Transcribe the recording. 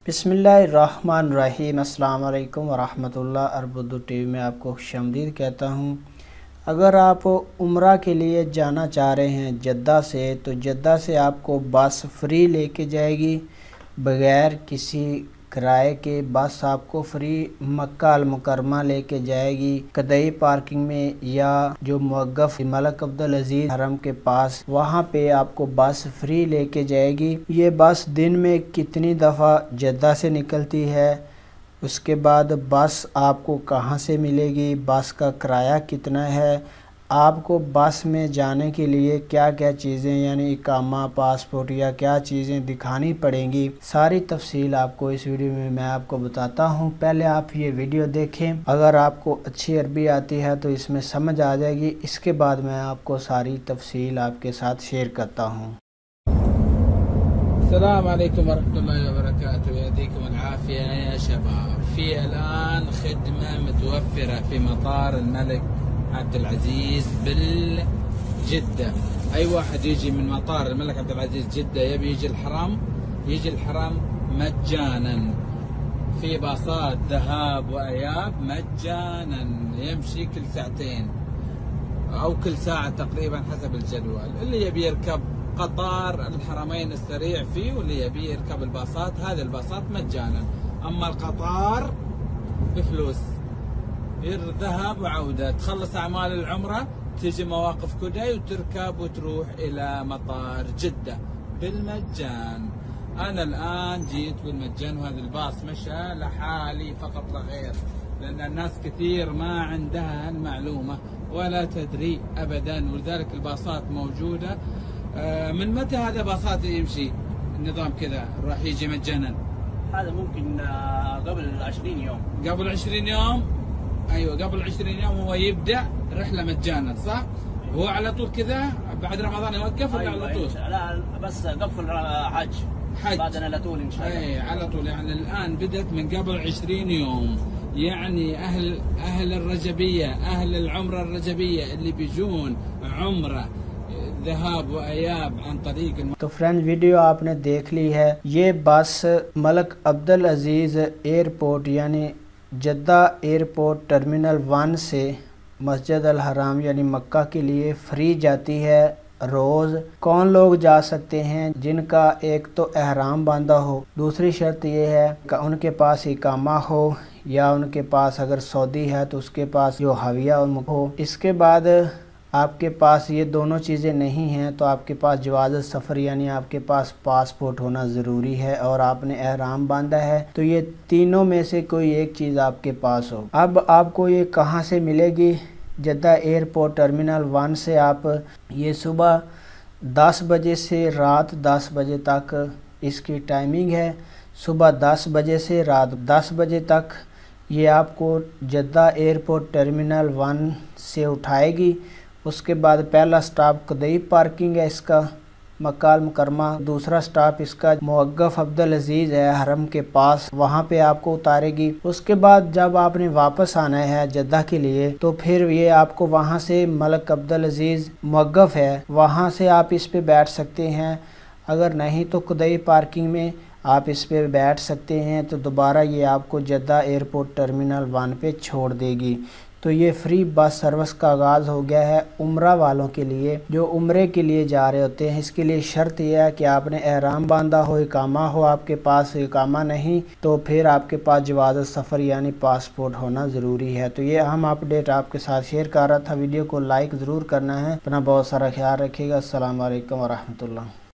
बिस्मिल्लाहिर्रहमानिर्रहीम। अस्सलाम वालेकुम वरहमतुल्लाह। अरब उर्दू टीवी में आपको खुशामदीद कहता हूँ। अगर आप उम्रा के लिए जाना चाह रहे हैं जद्दा से, तो जद्दा से आपको बस फ्री लेके जाएगी बग़ैर किसी किराए के। बस आपको फ्री मक्का अल मुकरमा लेके जाएगी कदई पार्किंग में, या जो मुवक्कफ मलिक अब्दुल अजीज हरम के पास, वहाँ पे आपको बस फ्री लेके जाएगी। ये बस दिन में कितनी दफ़ा जद्दा से निकलती है, उसके बाद बस आपको कहाँ से मिलेगी, बस का किराया कितना है, आपको बस में जाने के लिए क्या क्या चीज़ें यानी इकामा, पासपोर्ट या क्या चीज़ें दिखानी पड़ेंगी, सारी तफसील आपको इस वीडियो में मैं आपको बताता हूँ। पहले आप ये वीडियो देखें। अगर आपको अच्छी अरबी आती है तो इसमें समझ आ जाएगी। इसके बाद मैं आपको सारी तफसील आपके साथ शेयर करता हूँ। السلام عليكم ورحمة الله وبركاته. يعطيكم العافية يا شباب. في الآن خدمة متوفرة في مطار الملك عبد العزيز بالجدة. أي واحد يجي من مطار الملك عبد العزيز جدة يبي يجي الحرم، يجي الحرم مجانا. في باصات ذهاب وإياب مجانا، يمشي كل ساعتين أو كل ساعة تقريبا حسب الجدول. اللي يبي يركب قطار الحرمين السريع فيه، واللي يبي يركب الباصات، هذه الباصات مجانا. أما القطار بفلوس، ذهاب وعودة. تخلص أعمال العمرة تجي مواقف كدي وتركب وتروح إلى مطار جدة بالمجان. أنا الآن جيت بالمجان، وهذا الباص مشى لحالي فقط لا غير، لأن الناس كثير ما عندها المعلومة ولا تدري أبدا، ولذلك الباصات موجودة. من متى هذا باصات يمشي النظام كذا راح يجي مجانا؟ هذا ممكن قبل 20 يوم. قبل 20 يوم؟ ايوه قبل 20 يوم هو يبدأ رحلة مجانا، صح؟ هو على طول كذا بعد رمضان يوقف ولا أيوة على طول؟ لا بس قفل حج بعدنا على طول ان شاء الله. اي على طول، يعني الان بدأت من قبل 20 يوم. يعني اهل الرجبية، اهل العمرة الرجبية اللي بيجون عمرة ذهاب وإياب عن طريق तो फ्रेंड्स, वीडियो आपने देख ली है। ये बस मलिक अब्दुल अजीज एयरपोर्ट यानी जद्दा एयरपोर्ट टर्मिनल 1 से मस्जिद अल हराम यानी मक्का के लिए फ्री जाती है। रोज़ कौन लोग जा सकते हैं? जिनका एक तो एहराम बांधा हो, दूसरी शर्त ये है कि उनके पास इकामा हो, या उनके पास अगर सऊदी है तो उसके पास जो हविया हो। इसके बाद आपके पास ये दोनों चीज़ें नहीं हैं तो आपके पास जवाज़ सफ़र यानी आपके पास पासपोर्ट होना ज़रूरी है, और आपने एहराम बांधा है। तो ये तीनों में से कोई एक चीज़ आपके पास हो। अब आपको ये कहाँ से मिलेगी? जद्दा एयरपोर्ट टर्मिनल 1 से आप ये सुबह 10 बजे से रात 10 बजे तक इसकी टाइमिंग है। सुबह 10 बजे से रात 10 बजे तक ये आपको जद्दा एयरपोर्ट टर्मिनल 1 से उठाएगी। उसके बाद पहला स्टॉप कदई पार्किंग है इसका मक्का अल मुकरमा, दूसरा स्टॉप इसका मुवक्कफ अब्दुल अजीज है हरम के पास, वहाँ पे आपको उतारेगी। उसके बाद जब आपने वापस आना है जद्दा के लिए, तो फिर ये आपको वहाँ से मलिक अब्दुल अजीज मुवक्कफ है, वहाँ से आप इस पे बैठ सकते हैं। अगर नहीं तो कदई पार्किंग में आप इस पे बैठ सकते हैं। तो दोबारा ये आपको जद्दा एयरपोर्ट टर्मिनल 1 पे छोड़ देगी। तो ये फ्री बस सर्विस का आगाज़ हो गया है उम्रा वालों के लिए, जो उम्रे के लिए जा रहे होते हैं। इसके लिए शर्त यह है कि आपने एहराम बांधा हो, इकामा हो आपके पास। इकामा नहीं तो फिर आपके पास जवाज़ सफ़र यानी पासपोर्ट होना ज़रूरी है। तो ये अहम अपडेट आपके साथ शेयर कर रहा था। वीडियो को लाइक ज़रूर करना है। अपना बहुत सारा ख्याल रखिएगा। अस्सलाम वालेकुम वरहमतुल्लाह।